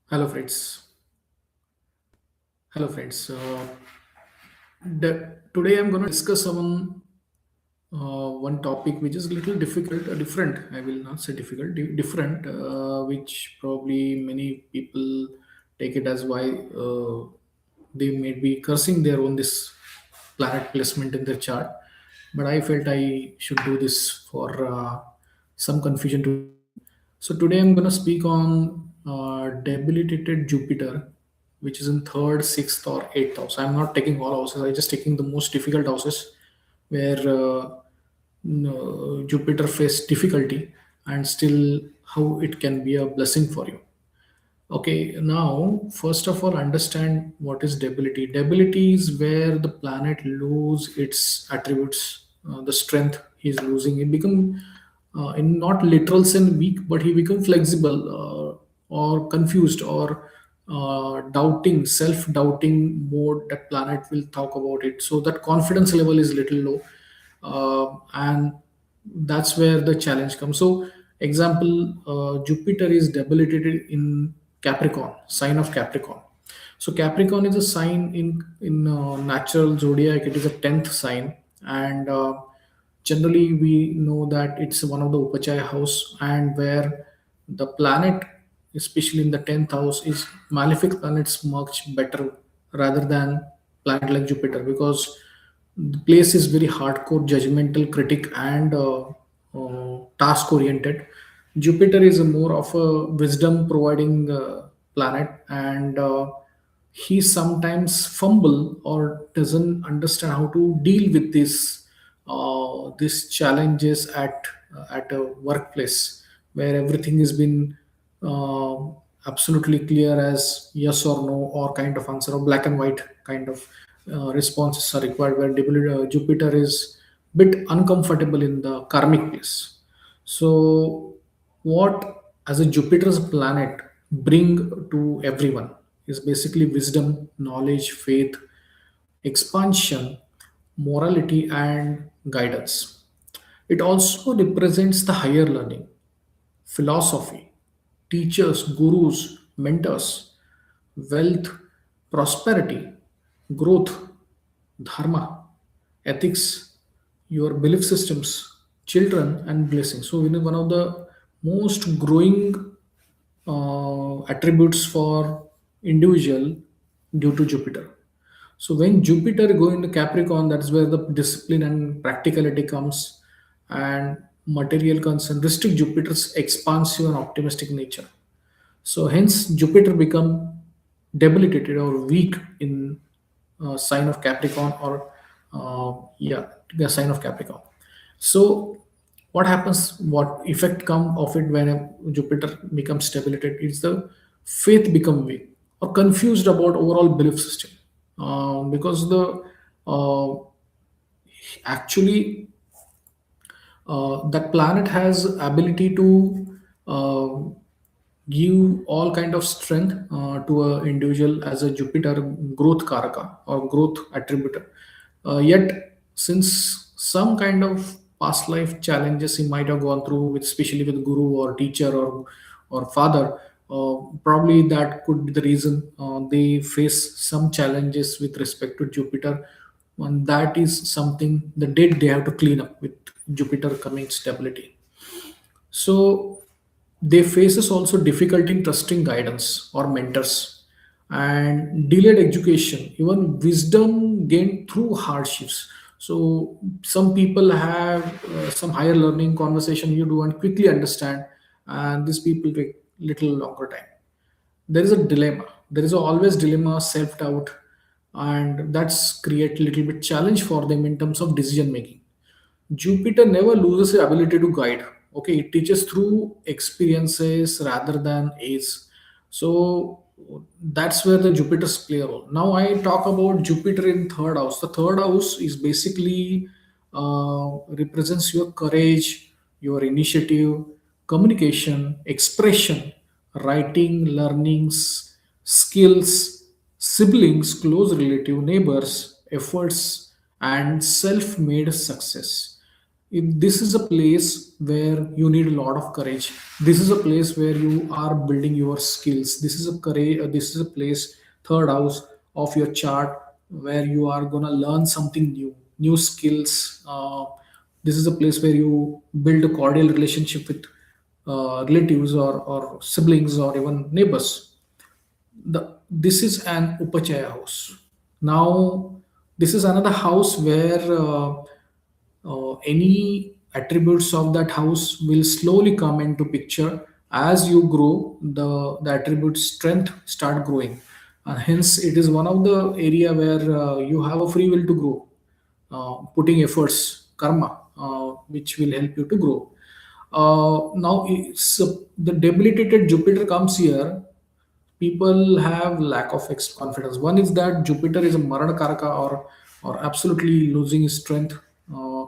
Hello, friends. Hello, friends. Today I'm going to discuss one topic which is a little difficult, different. I will not say difficult, different, which probably many people take it as why they may be cursing their own this planet placement in their chart. But I felt I should do this for some confusion to. So today I'm going to speak on debilitated Jupiter, which is in third, sixth, or eighth house. I'm not taking all houses. I'm just taking the most difficult houses where no, Jupiter faced difficulty, and still how it can be a blessing for you. Okay, now first of all, understand what is debility. Debility is where the planet lose its attributes, the strength he's losing. It become, in not literal sense weak, but he become flexible or confused or doubting, self-doubting mode. That planet will talk about it. So that confidence level is little low, and that's where the challenge comes. So example, Jupiter is debilitated in Capricorn, sign of Capricorn. So Capricorn is a sign in natural zodiac. It is a 10th sign, and generally we know that it's one of the Upachaya house, and where the planet, especially in the 10th house, is malefic planets much better rather than planet like Jupiter, because the place is very hardcore, judgmental, critic, and task oriented. Jupiter is a more of a wisdom providing planet, and he sometimes fumble or doesn't understand how to deal with these challenges at a workplace where everything has been uh, absolutely clear as yes or no, or kind of answer, or black and white kind of responses are required, where Jupiter is bit uncomfortable in the karmic place. So what as a Jupiter's planet bring to everyone is basically wisdom, knowledge, faith, expansion, morality, and guidance. It also represents the higher learning, philosophy, teachers, gurus, mentors, wealth, prosperity, growth, dharma, ethics, your belief systems, children, and blessings. So, one of the most growing attributes for individual due to Jupiter. So when Jupiter go into Capricorn, that's where the discipline and practicality comes, and material concern restrict Jupiter's expansive and optimistic nature. So hence Jupiter become debilitated or weak in sign of Capricorn, or the sign of Capricorn. So what happens? What effect come of it when a Jupiter becomes debilitated? It's the faith become weak or confused about overall belief system, because the uh, actually that planet has ability to uh, give all kind of strength to a individual as a Jupiter growth karaka or growth attributor. Yet since some kind of past life challenges he might have gone through with, especially with guru or teacher or father, probably that could be the reason they face some challenges with respect to Jupiter, and that is something the date they have to clean up with Jupiter coming stability. So they faces also difficulty in trusting guidance or mentors, and delayed education, even wisdom gained through hardships. So some people have some higher learning conversation you do and quickly understand, and these people take little longer time. There is a dilemma. There is always dilemma, self doubt, and that's create little bit challenge for them in terms of decision making. Jupiter never loses the ability to guide. Okay, it teaches through experiences rather than age. So that's where the Jupiter's play a role. Now I talk about Jupiter in third house. The third house is basically represents your courage, your initiative, communication, expression, writing, learnings, skills, siblings, close relative, neighbors, efforts, and self-made success. This is a place where you need a lot of courage. This is a place where you are building your skills. This is a courage. This is a place, third house of your chart, where you are gonna learn something new, new skills. This is a place where you build a cordial relationship with relatives or siblings or even neighbors. This is an upachaya house. Now this is another house where any attributes of that house will slowly come into picture. As you grow, the attribute strength start growing, and hence it is one of the area where you have a free will to grow, putting efforts, karma, which will help you to grow. Now it's, the debilitated Jupiter comes here. People have lack of confidence. One is that Jupiter is a Marana Karaka, or absolutely losing his strength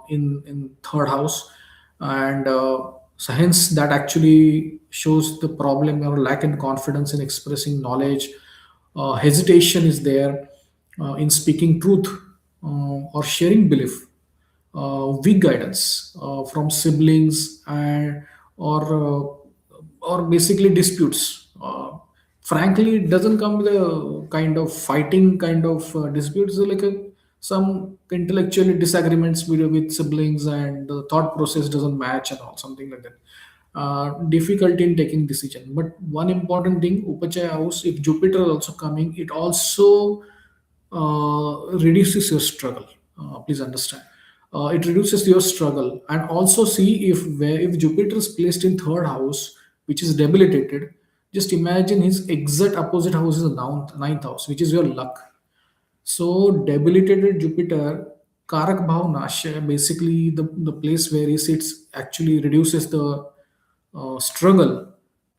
in third house, and so hence that actually shows the problem or lack in confidence in expressing knowledge. Hesitation is there in speaking truth or sharing belief. Weak guidance from siblings, and or basically disputes. Frankly, it doesn't come with a kind of fighting kind of disputes. They're like some intellectual disagreements with siblings, and the thought process doesn't match and all, something like that. Difficulty in taking decision. But one important thing, Upachaya house, if Jupiter is also coming, it also reduces your struggle. Please understand. It reduces your struggle, and also see if Jupiter is placed in third house, which is debilitated. Just imagine his exact opposite house is the ninth house, which is your luck. So debilitated Jupiter, Karak Bhav Nasha, basically the place where he sits actually reduces the struggle,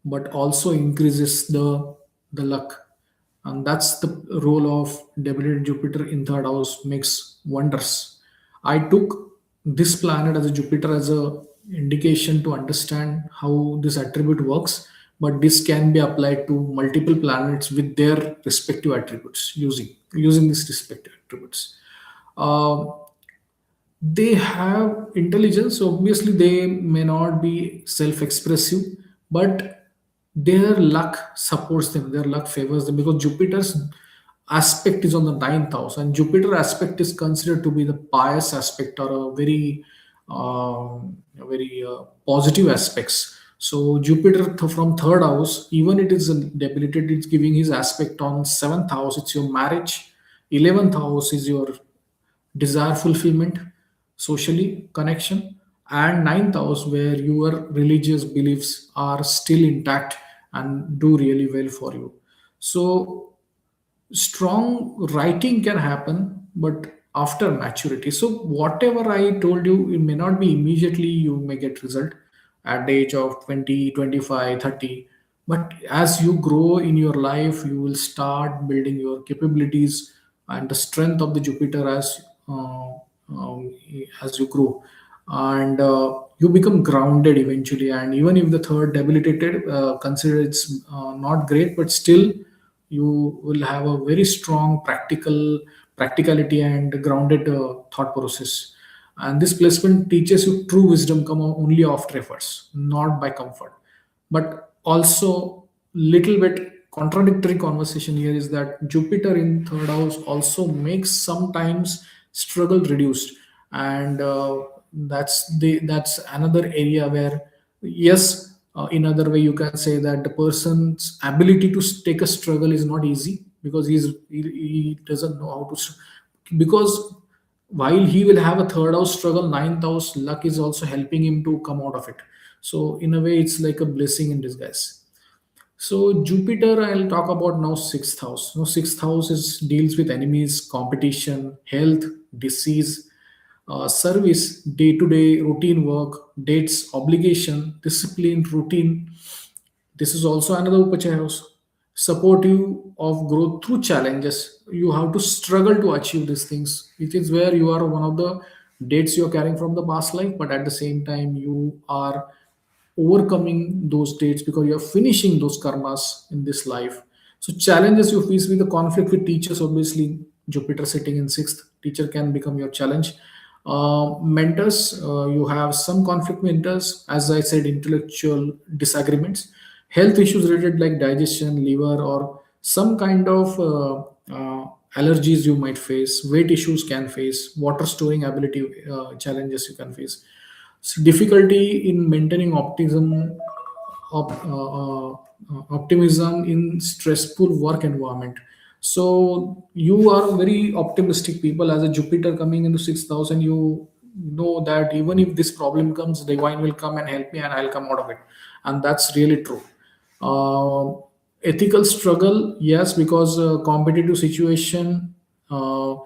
but also increases the luck. And that's the role of debilitated Jupiter in third house, makes wonders. I took this planet as a Jupiter as a indication to understand how this attribute works, but this can be applied to multiple planets with their respective attributes, using these respective attributes. Um, they have intelligence. Obviously they may not be self-expressive, but their luck supports them, their luck favors them, because Jupiter's aspect is on the ninth house, and Jupiter aspect is considered to be the pious aspect, or a very positive aspects. So Jupiter from third house, even it is debilitated, it's giving his aspect on seventh house, it's your marriage. 11th house is your desire fulfillment, socially connection, and ninth house where your religious beliefs are still intact and do really well for you. So strong writing can happen, but after maturity. So whatever I told you, it may not be immediately you may get result at the age of 20, 25, 30. But as you grow in your life, you will start building your capabilities and the strength of the Jupiter um, as you grow, and you become grounded eventually. And even if the third debilitated, consider it's not great, but still you will have a very strong practicality and grounded thought process. And this placement teaches you true wisdom come only after efforts, not by comfort. But also, little bit contradictory conversation here is that Jupiter in third house also makes sometimes struggle reduced, and that's another area where, yes, in other way you can say that the person's ability to take a struggle is not easy, because he doesn't know how to because while he will have a third house struggle, ninth house luck is also helping him to come out of it. So in a way it's like a blessing in disguise. So Jupiter, I'll talk about now sixth house. Now sixth house is deals with enemies, competition, health, disease, service, day-to-day routine work, dates, obligation, discipline, routine. This is also another Upachaya house. Supportive of growth through challenges. You have to struggle to achieve these things. It is where you are one of the dates you're carrying from the past life, but at the same time you are overcoming those dates because you're finishing those karmas in this life. So challenges you face with the conflict with teachers, obviously Jupiter sitting in sixth, teacher can become your challenge. Mentors, you have some conflict mentors, as I said, intellectual disagreements, health issues related like digestion, liver, or some kind of allergies you might face, weight issues can face, water storing ability challenges you can face. So difficulty in maintaining optimism in stressful work environment. So you are very optimistic people as a Jupiter coming into 6,000. You know that even if this problem comes, divine will come and help me, and I'll come out of it, and that's really true. Uh, Ethical struggle, yes, because competitive situation. Uh,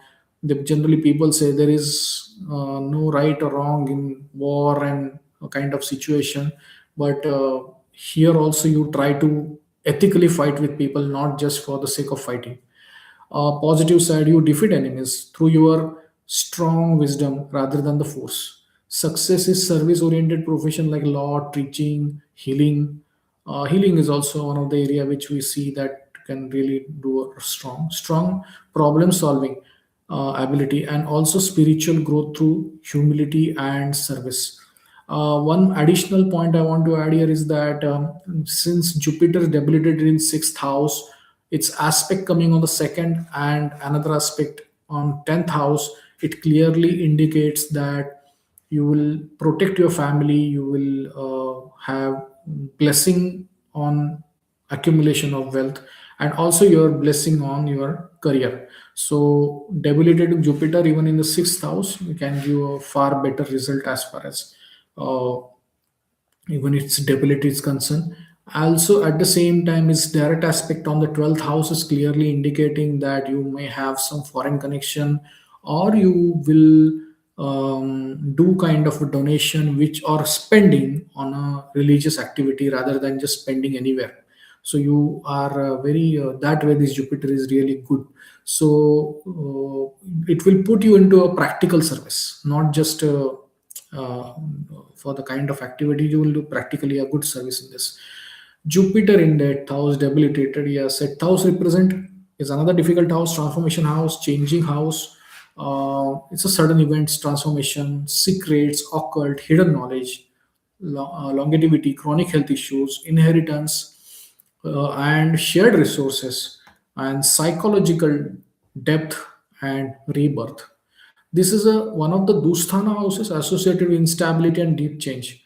Generally, people say there is no right or wrong in war and a kind of situation, but here also you try to ethically fight with people, not just for the sake of fighting. Positive side, you defeat enemies through your strong wisdom rather than the force. Success is service oriented profession like law, teaching, healing. Healing is also one of the area which we see that can really do a strong problem solving ability, and also spiritual growth through humility and service. One additional point I want to add here is that since Jupiter is debilitated in sixth house, its aspect coming on the second and another aspect on 10th house, it clearly indicates that you will protect your family, you will have blessing on accumulation of wealth, and also your blessing on your career. So debilitated Jupiter even in the sixth house can give a far better result as far as uh, even its debility is concerned. Also, at the same time, its direct aspect on the 12th house is clearly indicating that you may have some foreign connection, or you will do kind of a donation which or spending on a religious activity rather than just spending anywhere. So you are very that way this Jupiter is really good. So it will put you into a practical service, not just uh, for the kind of activity you will do practically a good service in this. Jupiter in that house debilitated, yes, that house represent is another difficult house, transformation house, changing house. It's a sudden events, transformation, secrets, occult, hidden knowledge, longevity, chronic health issues, inheritance, and shared resources, and psychological depth and rebirth. This is one of the Dusthana houses associated with instability and deep change.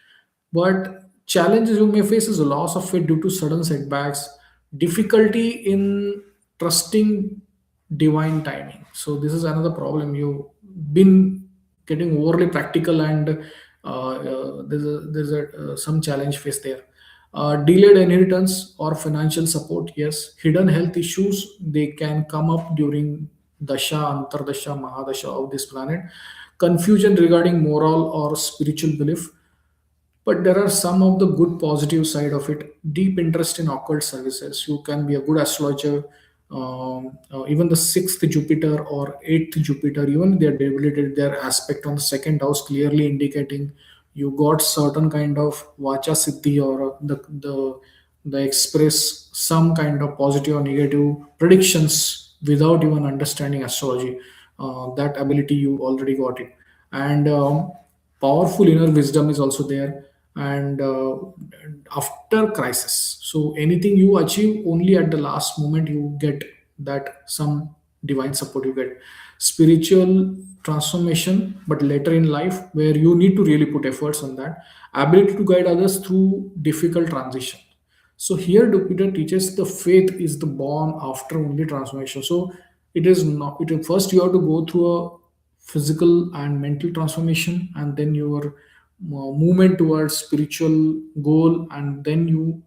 But challenges you may face is a loss of faith due to sudden setbacks, difficulty in trusting divine timing. So this is another problem. You've been getting overly practical, and there's some challenge faced there. Delayed inheritance or financial support, yes. Hidden health issues, they can come up during dasha, antardasha, mahadasha of this planet. Confusion regarding moral or spiritual belief, but there are some of the good positive side of it. Deep interest in occult services, you can be a good astrologer. Even the sixth Jupiter or eighth Jupiter, even they're debilitated, their aspect on the second house clearly indicating you got certain kind of vacha siddhi, or the express some kind of positive or negative predictions without even understanding astrology. That ability you already got it. And powerful inner wisdom is also there. And after crisis, so anything you achieve only at the last moment you get that some divine support you get. Spiritual transformation, but later in life where you need to really put efforts on that. Ability to guide others through difficult transition. So here Jupiter teaches the faith is the born after only transformation. So it is not, it first you have to go through a physical and mental transformation, and then your movement towards spiritual goal, and then you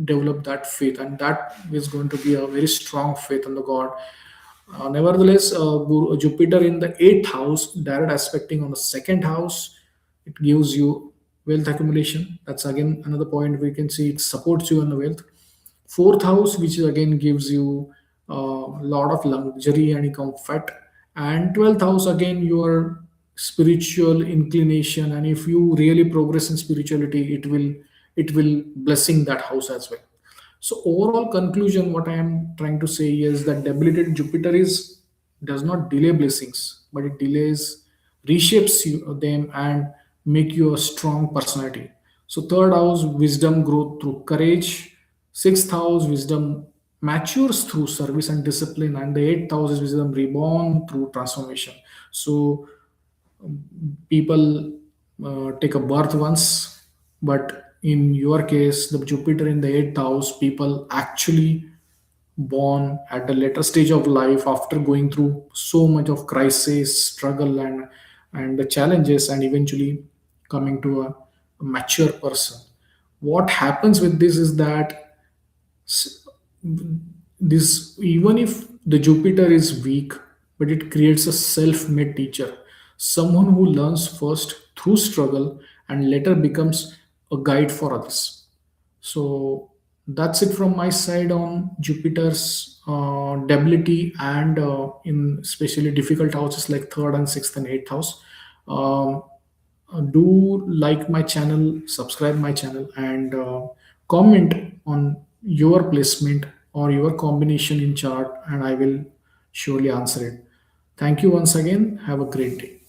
develop that faith, and that is going to be a very strong faith in the god. Nevertheless, Jupiter in the eighth house, direct aspecting on the second house, it gives you wealth accumulation. That's again another point we can see it supports you in the wealth. Fourth house, which again gives you a lot of luxury and comfort. And 12th house, again, your spiritual inclination. And if you really progress in spirituality, it will blessing that house as well. So overall conclusion, what I am trying to say is that debilitated Jupiter is does not delay blessings, but it delays reshapes them and make you a strong personality. So third house, wisdom growth through courage. Sixth house, wisdom matures through service and discipline, and the eighth house is wisdom reborn through transformation. So people take a birth once, but in your case, the Jupiter in the eighth house, people actually born at a later stage of life after going through so much of crisis, struggle, and the challenges, and eventually coming to a mature person. What happens with this is that s- this, even if the Jupiter is weak, but it creates a self-made teacher, someone who learns first through struggle and later becomes a guide for others. So that's it from my side on Jupiter's debility, and in especially difficult houses like third and sixth and eighth house. Um, do like my channel, subscribe my channel, and comment on your placement or your combination in chart, and I will surely answer it. Thank you once again. Have a great day.